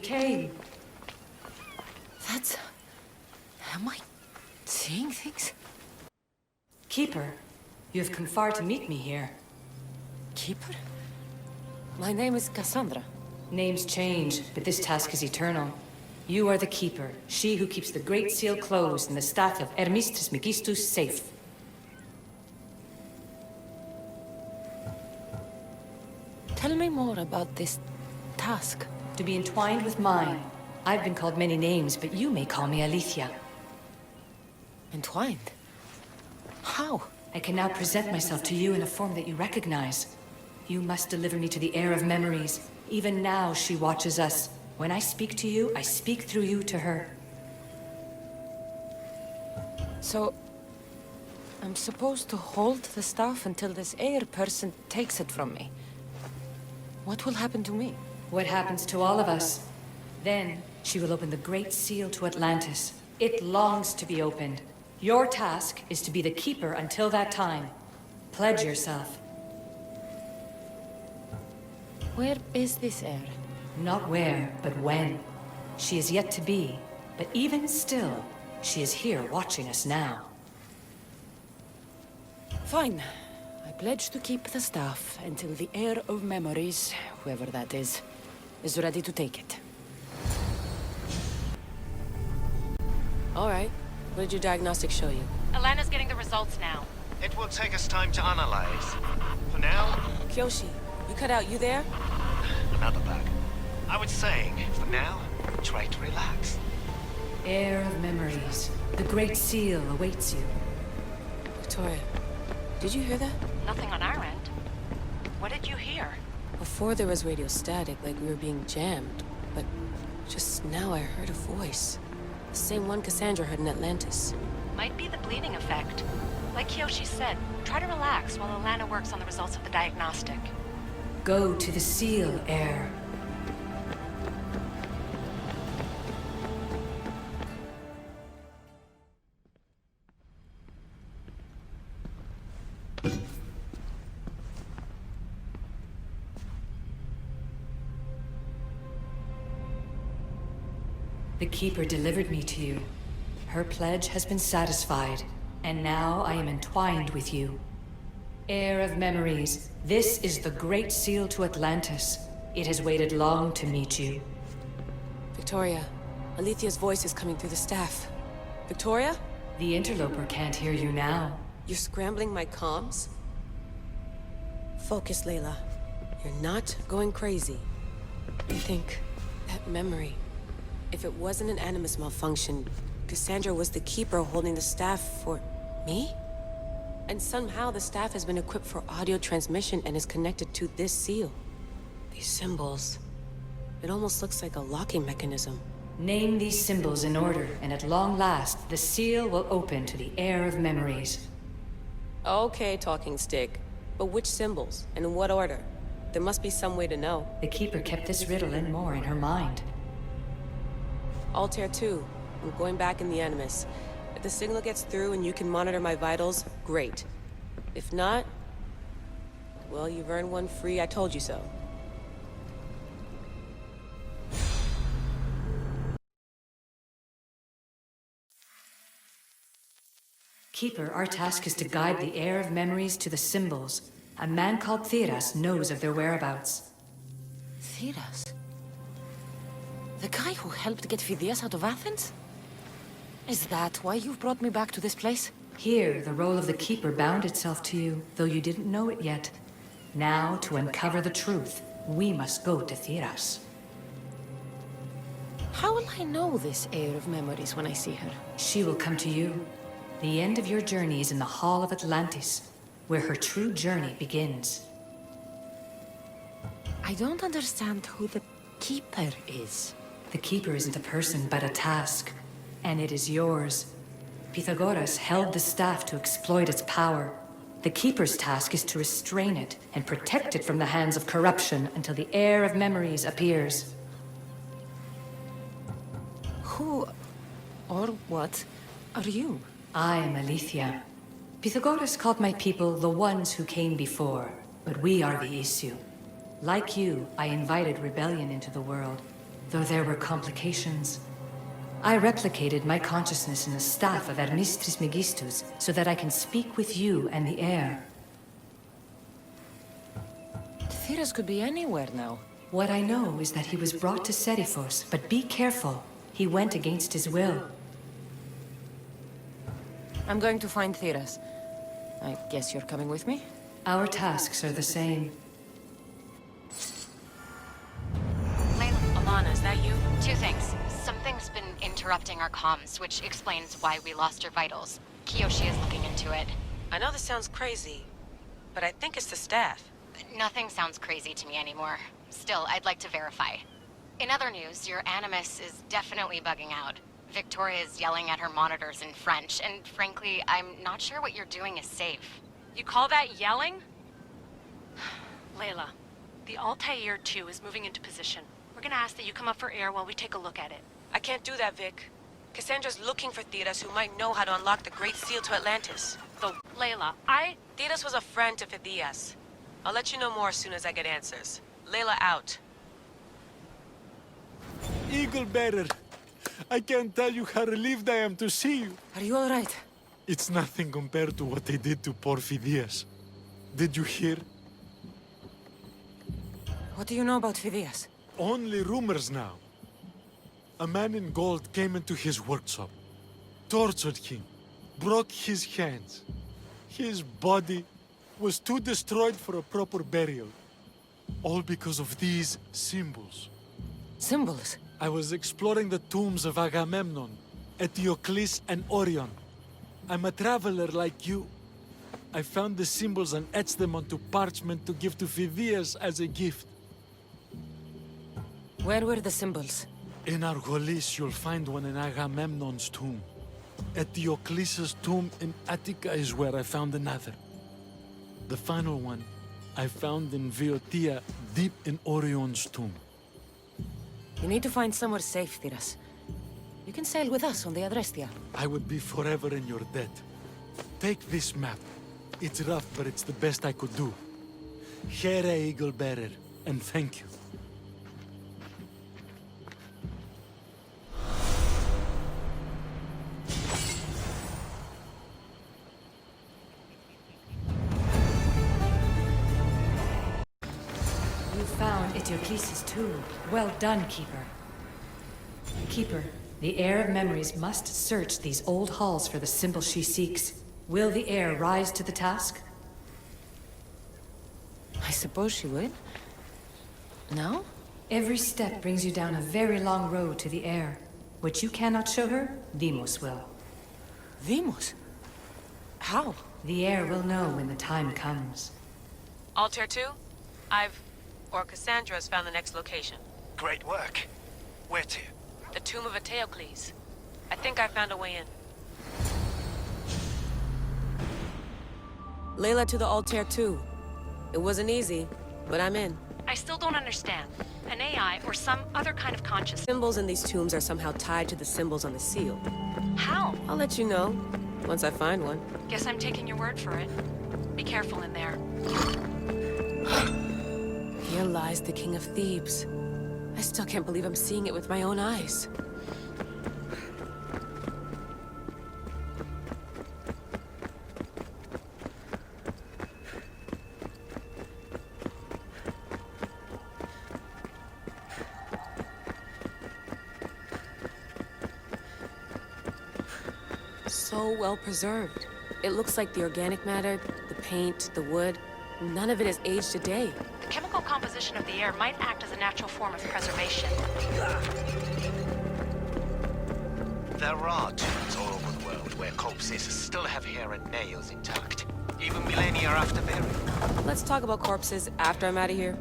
came. That's... Am I seeing things? Keeper, you have come far to meet me here. Keeper? My name is Kassandra. Names change, but this task is eternal. You are the Keeper, she who keeps the Great Seal closed and the staff of Hermes Trismegistus safe. Tell me more about this task. To be entwined with mine. I've been called many names, but you may call me Alethea. Entwined? How? I can now present myself to you in a form that you recognize. You must deliver me to the Heir of Memories. Even now she watches us. When I speak to you, I speak through you to her. So... I'm supposed to hold the staff until this Heir person takes it from me. What will happen to me? What happens to all of us? Then, she will open the Great Seal to Atlantis. It longs to be opened. Your task is to be the Keeper until that time. Pledge yourself. Where is this Heir? Not where, but when. She is yet to be, but even still, she is here watching us now. Fine. I pledge to keep the staff until the Heir of Memories, whoever that is ready to take it. All right. What did your diagnostics show you? Alana's getting the results now. It will take us time to analyze. For now... Kyoshi, you cut out. You there? Another bug. I was saying, for now, try to relax. Heir of Memories. The Great Seal awaits you. Victoria, did you hear that? Nothing on our end. What did you hear? Before there was radio static, like we were being jammed. But just now I heard a voice. The same one Kassandra heard in Atlantis. Might be the bleeding effect. Like Kyoshi said, try to relax while Alana works on the results of the diagnostic. Go to the Seal, Heir. The Keeper delivered me to you. Her pledge has been satisfied, and now I am entwined with you. Heir of Memories, this is the Great Seal to Atlantis. It has waited long to meet you. Victoria, Alethea's voice is coming through the staff. Victoria? The interloper can't hear you now. You're scrambling my comms? Focus, Layla. You're not going crazy. I think that memory... If it wasn't an Animus malfunction, Kassandra was the Keeper holding the staff for... me? And somehow the staff has been equipped for audio transmission and is connected to this seal. These symbols... It almost looks like a locking mechanism. Name these symbols in order, and at long last, the seal will open to the Heir of Memories. Okay, talking stick. But which symbols? And in what order? There must be some way to know. The Keeper kept this riddle and more in her mind. Altair 2. I'm going back in the Animus. If the signal gets through and you can monitor my vitals, great. If not... well, you've earned one free I told you so. Keeper, our task is to guide the Heir of Memories to the symbols. A man called Theras knows of their whereabouts. Theras? The guy who helped get Phidias out of Athens? Is that why you've brought me back to this place? Here, the role of the Keeper bound itself to you, though you didn't know it yet. Now, to uncover the truth, we must go to Theras. How will I know this Heir of Memories when I see her? She will come to you. The end of your journey is in the Hall of Atlantis, where her true journey begins. I don't understand who the Keeper is. The Keeper isn't a person, but a task. And it is yours. Pythagoras held the staff to exploit its power. The Keeper's task is to restrain it and protect it from the hands of corruption until the Heir of Memories appears. Who... or what... are you? I am Alethea. Pythagoras called my people the ones who came before, but we are the issue. Like you, I invited rebellion into the world. though there were complications. I replicated my consciousness in the staff of Hermes Trismegistus so that I can speak with you and the heir. Theras could be anywhere now. What I know is that he was brought to Serifos, but be careful. He went against his will. I'm going to find Theras. I guess you're coming with me? Our tasks are the same. Alana, is that you? Two things. Something's been interrupting our comms, which explains why we lost your vitals. Kiyoshi is looking into it. I know this sounds crazy, but I think it's the staff. Nothing sounds crazy to me anymore. Still, I'd like to verify. In other news, your Animus is definitely bugging out. Victoria is yelling at her monitors in French, and frankly, I'm not sure what you're doing is safe. You call that yelling? Layla, the Altair 2 is moving into position. We're gonna ask that you come up for air while we take a look at it. I can't do that, Vic. Cassandra's looking for Theras who might know how to unlock the Great Seal to Atlantis. Though, Layla, Theras was a friend to Phidias. I'll let you know more as soon as I get answers. Layla out. Eagle Bearer, I can't tell you how relieved I am to see you. Are you all right? It's nothing compared to what they did to poor Phidias. Did you hear? What do you know about Phidias? Only rumors now. A man in gold came into his workshop, tortured him, broke his hands. His body was too destroyed for a proper burial. All because of these symbols. Symbols? I was exploring the tombs of Agamemnon, Eteocles, and Orion. I'm a traveler like you. I found the symbols and etched them onto parchment to give to Phidias as a gift. Where were the symbols? In Argolis, you'll find one in Agamemnon's tomb. Eteocles' tomb in Attica is where I found another. The final one I found in Viotia, deep in Orion's tomb. You need to find somewhere safe, Theras. You can sail with us on the Adrestia. I would be forever in your debt. Take this map. It's rough, but it's the best I could do. Heir, Eagle Bearer, and thank you. You found Eteocles' tomb. Well done, Keeper. Keeper, the Heir of Memories must search these old halls for the symbol she seeks. Will the Heir rise to the task? I suppose she would. No? Every step brings you down a very long road to the Heir. What you cannot show her, Deimos will. Deimos? How? The Heir will know when the time comes. Altair 2? Cassandra has found the next location. Great work. Where to? The tomb of Eteocles. I think I found a way in. Layla to the Altair 2. It wasn't easy, but I'm in. I still don't understand. An AI or some other kind of consciousness. Symbols in these tombs are somehow tied to the symbols on the seal. How? I'll let you know, once I find one. Guess I'm taking your word for it. Be careful in there. Here lies the King of Thebes. I still can't believe I'm seeing it with my own eyes. So well preserved. It looks like the organic matter, the paint, the wood, none of it has aged a day. The chemical composition of the air might act as a natural form of preservation. There are tombs all over the world where corpses still have hair and nails intact, even millennia after burial. Let's talk about corpses after I'm out of here.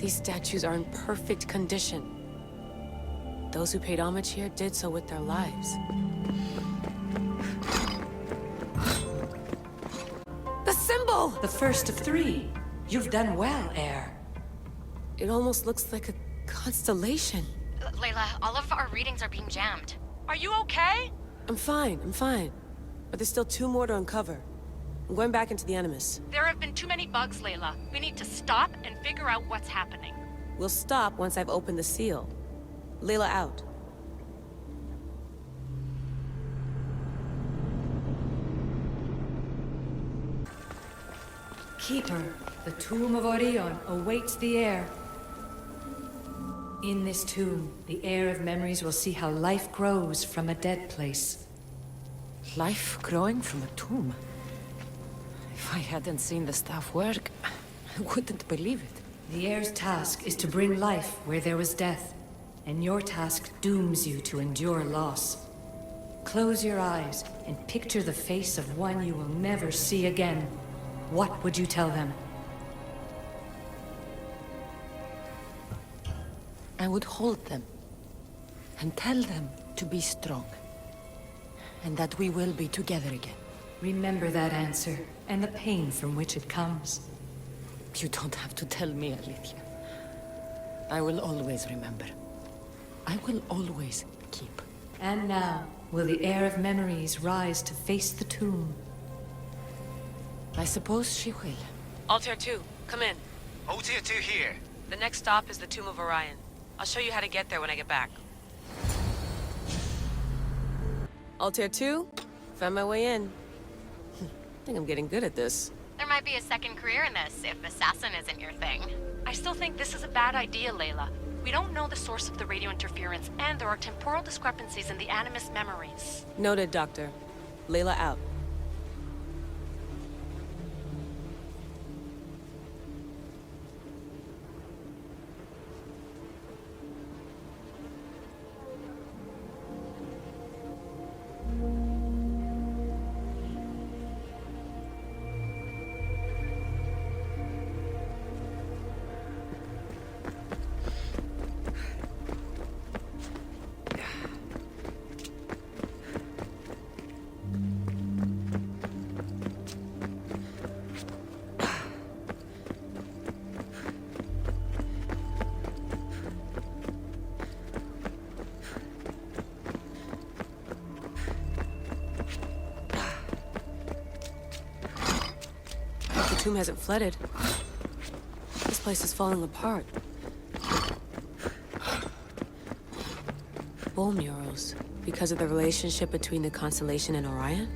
These statues are in perfect condition. Those who paid homage here did so with their lives. The symbol! The first of three. You've done well, Heir. It almost looks like a constellation. Layla, all of our readings are being jammed. Are you okay? I'm fine. But there's still 2 more to uncover. I'm going back into the Animus. There have been too many bugs, Layla. We need to stop and figure out what's happening. We'll stop once I've opened the seal. Layla out. Keeper, the tomb of Orion awaits the heir. In this tomb, the heir of memories will see how life grows from a dead place. Life growing from a tomb. If I hadn't seen the staff work, I wouldn't believe it. The heir's task is to bring life where there was death, and your task dooms you to endure loss. Close your eyes and picture the face of one you will never see again. What would you tell them? I would hold them and tell them to be strong, and that we will be together again. Remember that answer, and the pain from which it comes. You don't have to tell me, Alethea. I will always remember. I will always keep. And now, will the heir of memories rise to face the tomb? I suppose she will. Altair 2, come in. Tier 2 here. The next stop is the Tomb of Orion. I'll show you how to get there when I get back. Altair 2, found my way in. I think I'm getting good at this. There might be a second career in this if assassin isn't your thing. I still think this is a bad idea, Layla. We don't know the source of the radio interference, and there are temporal discrepancies in the Animus memories. Noted, Doctor. Layla out. The tomb hasn't flooded. This place is falling apart. Bull murals. Because of the relationship between the constellation and Orion?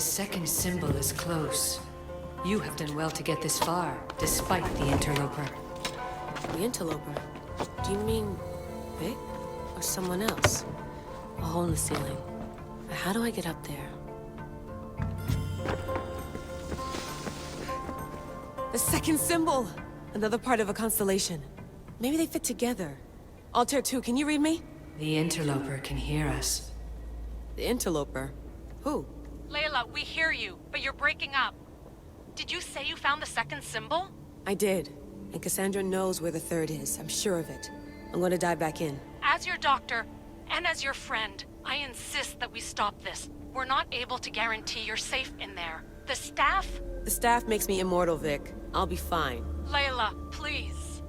The second symbol is close. You have done well to get this far, despite the interloper. The interloper? Do you mean Vic? Or someone else? A hole in the ceiling. How do I get up there? The second symbol! Another part of a constellation. Maybe they fit together. Altair 2, can you read me? The interloper can hear us. The interloper? Who? Layla, we hear you, but you're breaking up. Did you say you found the second symbol? I did. And Kassandra knows where the third is. I'm sure of it. I'm going to dive back in. As your doctor, and as your friend, I insist that we stop this. We're not able to guarantee you're safe in there. The staff? The staff makes me immortal, Vic. I'll be fine. Layla, please.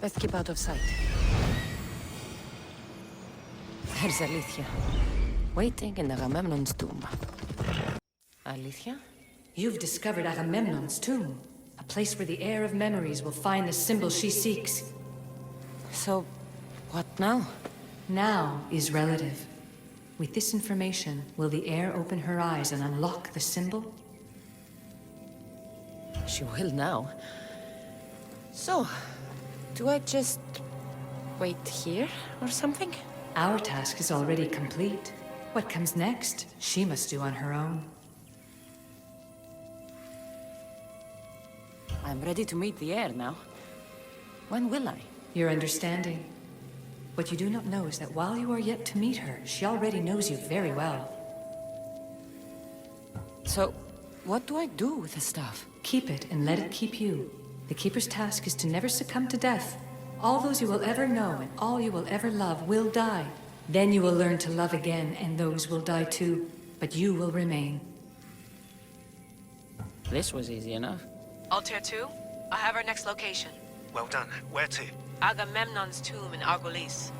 Let's keep out of sight. There's Alethea, waiting in Agamemnon's tomb. Alethea? You've discovered Agamemnon's tomb, a place where the heir of memories will find the symbol she seeks. So, what now? Now is relative. With this information, will the heir open her eyes and unlock the symbol? She will now. So, do I just wait here or something? Our task is already complete. What comes next, she must do on her own. I'm ready to meet the heir now. When will I? Your understanding. What you do not know is that while you are yet to meet her, she already knows you very well. So, what do I do with the stuff? Keep it and let it keep you. The Keeper's task is to never succumb to death. All those you will ever know and all you will ever love will die. Then you will learn to love again, and those will die too. But you will remain. This was easy enough. Altair 2, I have our next location. Well done. Where to? Agamemnon's tomb in Argolis.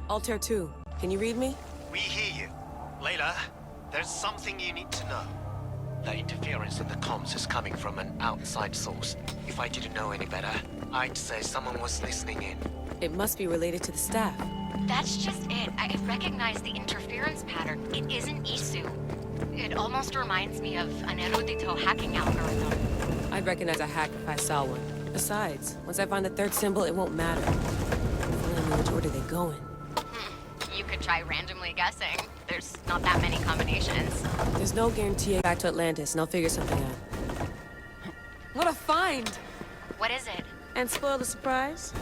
Altair 2, can you read me? We hear you. Layla, there's something you need to know. The interference in the comms is coming from an outside source. If I didn't know any better, I'd say someone was listening in. It must be related to the staff. That's just it. I recognize the interference pattern. It isn't Isu. It almost reminds me of an erudito hacking algorithm. I'd recognize a hack if I saw one. Besides, once I find the third symbol, it won't matter. If only I knew which order they go in. You could try randomly guessing. There's not that many combinations. There's no guarantee I back to Atlantis, and I'll figure something out. What a find! What is it? And spoil the surprise?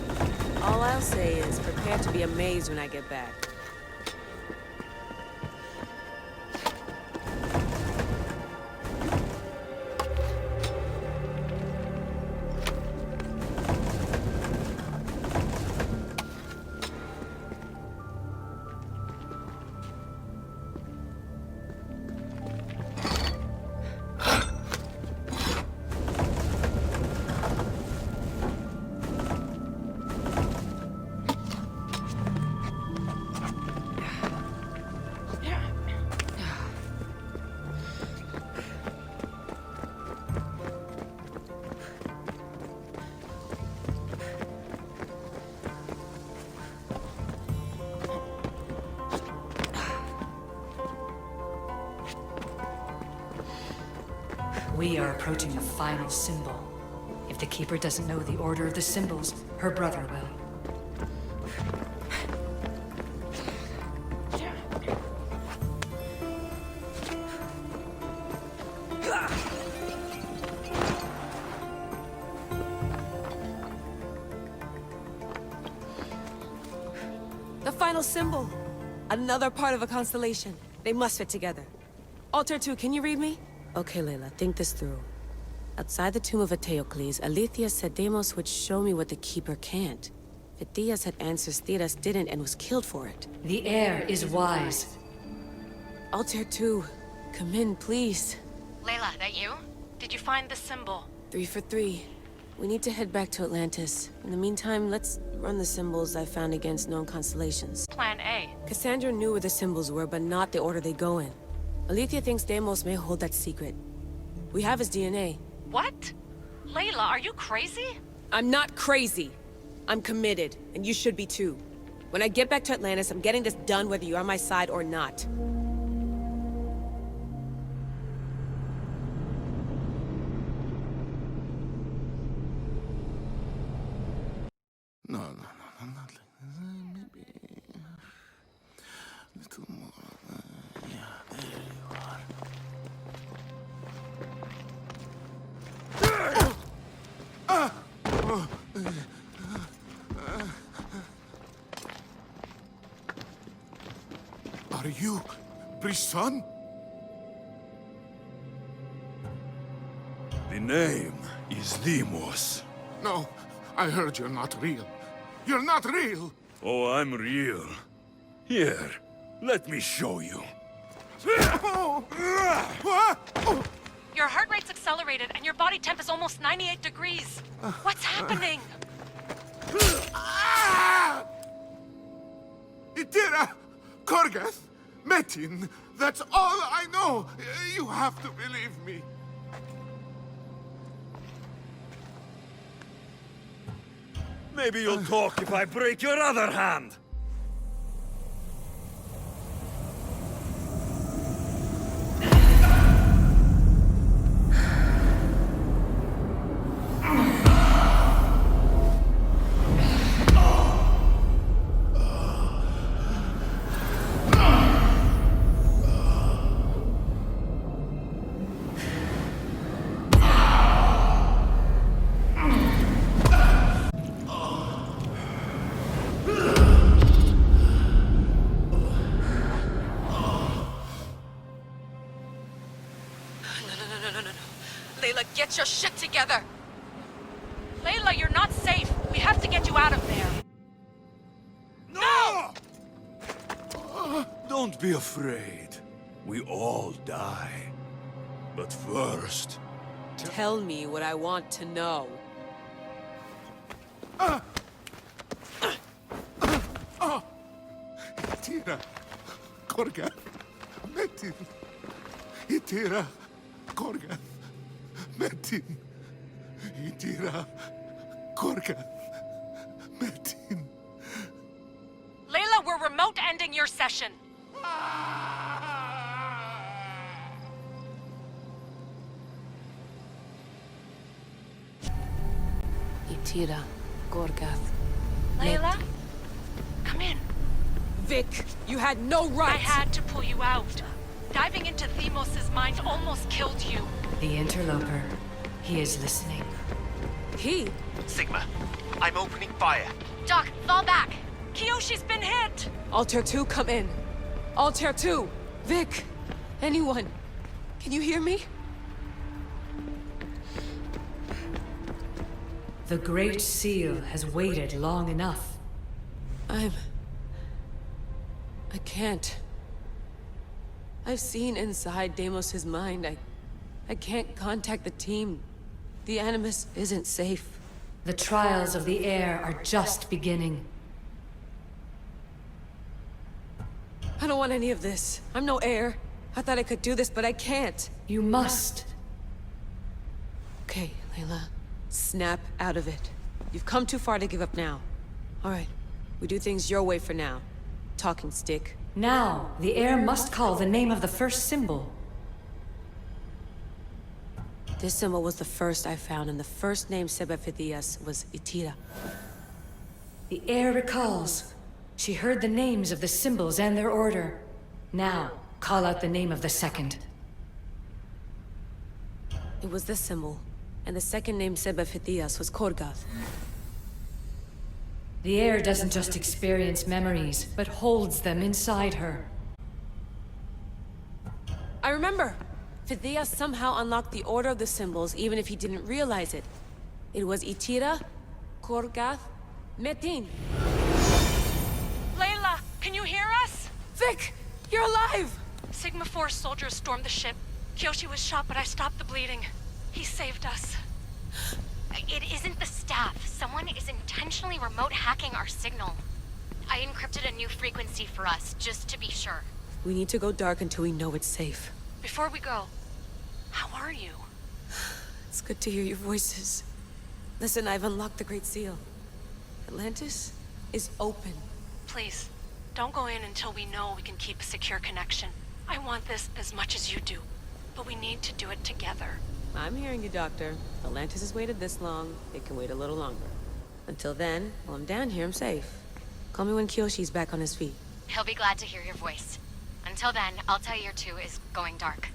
All I'll say is prepare to be amazed when I get back. We are approaching the final symbol. If the Keeper doesn't know the order of the symbols, her brother will. The final symbol! Another part of a constellation. They must fit together. Altair 2, can you read me? Okay, Layla, think this through. Outside the tomb of Eteocles, Alethea said Deimos would show me what the Keeper can't. Phidias had answers Theras didn't and was killed for it. The heir is wise. Altair 2, come in, please. Layla, that you? Did you find the symbol? 3 for 3. We need to head back to Atlantis. In the meantime, let's run the symbols I found against known constellations. Plan A. Kassandra knew where the symbols were, but not the order they go in. Alethea thinks Deimos may hold that secret. We have his DNA. What? Layla, are you crazy? I'm not crazy. I'm committed, and you should be too. When I get back to Atlantis, I'm getting this done whether you're on my side or not. No, not like this. Maybe a little more. Yeah, there you are. Are you Brisson? The name is Deimos. No, I heard you're not real. You're not real! Oh, I'm real. Here, let me show you. Your heart rate's accelerated and your body temp is almost 98 degrees. What's happening? Itira! Korgath! Metin! That's all I know! You have to believe me. Maybe you'll talk if I break your other hand. Layla, get your shit together! Layla, you're not safe. We have to get you out of there. No! Don't be afraid. We all die. But first... Tell me what I want to know. Itira! Korgath! Metin! Itira! Korgath! Metin! Itira! Korgath! Metin! Layla, we're remote ending your session. Itira, Korgath. Layla? Come in. Vic, you had no right! I had to pull you out. Diving into Deimos' mind almost killed you. The interloper. He is listening. He? Sigma, I'm opening fire. Doc, fall back. Kiyoshi's been hit! Altair 2, come in. Altair 2! Vic! Anyone? Can you hear me? The Great Seal has waited long enough. I can't. I've seen inside Deimos' mind. I can't contact the team. The Animus isn't safe. The trials of the Heir are just beginning. I don't want any of this. I'm no heir. I thought I could do this, but I can't. You must. Okay, Layla. Snap out of it. You've come too far to give up now. All right. We do things your way for now. Talking stick. Now, the Heir must call the name of the first symbol. This symbol was the first I found, and the first name Sebefithias was Itira. The Heir recalls. She heard the names of the symbols and their order. Now, call out the name of the second. It was this symbol, and the second name Sebefithias was Korgath. The Heir doesn't just experience memories, but holds them inside her. I remember! Phidias somehow unlocked the order of the symbols, even if he didn't realize it. It was Itira, Korgath, Metin. Layla, can you hear us? Vic! You're alive! Sigma 4 soldiers stormed the ship. Kiyoshi was shot, but I stopped the bleeding. He saved us. It isn't the staff. Someone is intentionally remote hacking our signal. I encrypted a new frequency for us, just to be sure. We need to go dark until we know it's safe. Before we go, how are you? It's good to hear your voices. Listen, I've unlocked the Great Seal. Atlantis is open. Please, don't go in until we know we can keep a secure connection. I want this as much as you do, but we need to do it together. I'm hearing you, Doctor. Atlantis has waited this long. It can wait a little longer. Until then, while I'm down here, I'm safe. Call me when Kyoshi's back on his feet. He'll be glad to hear your voice. Until then, I'll tell Year 2 is going dark.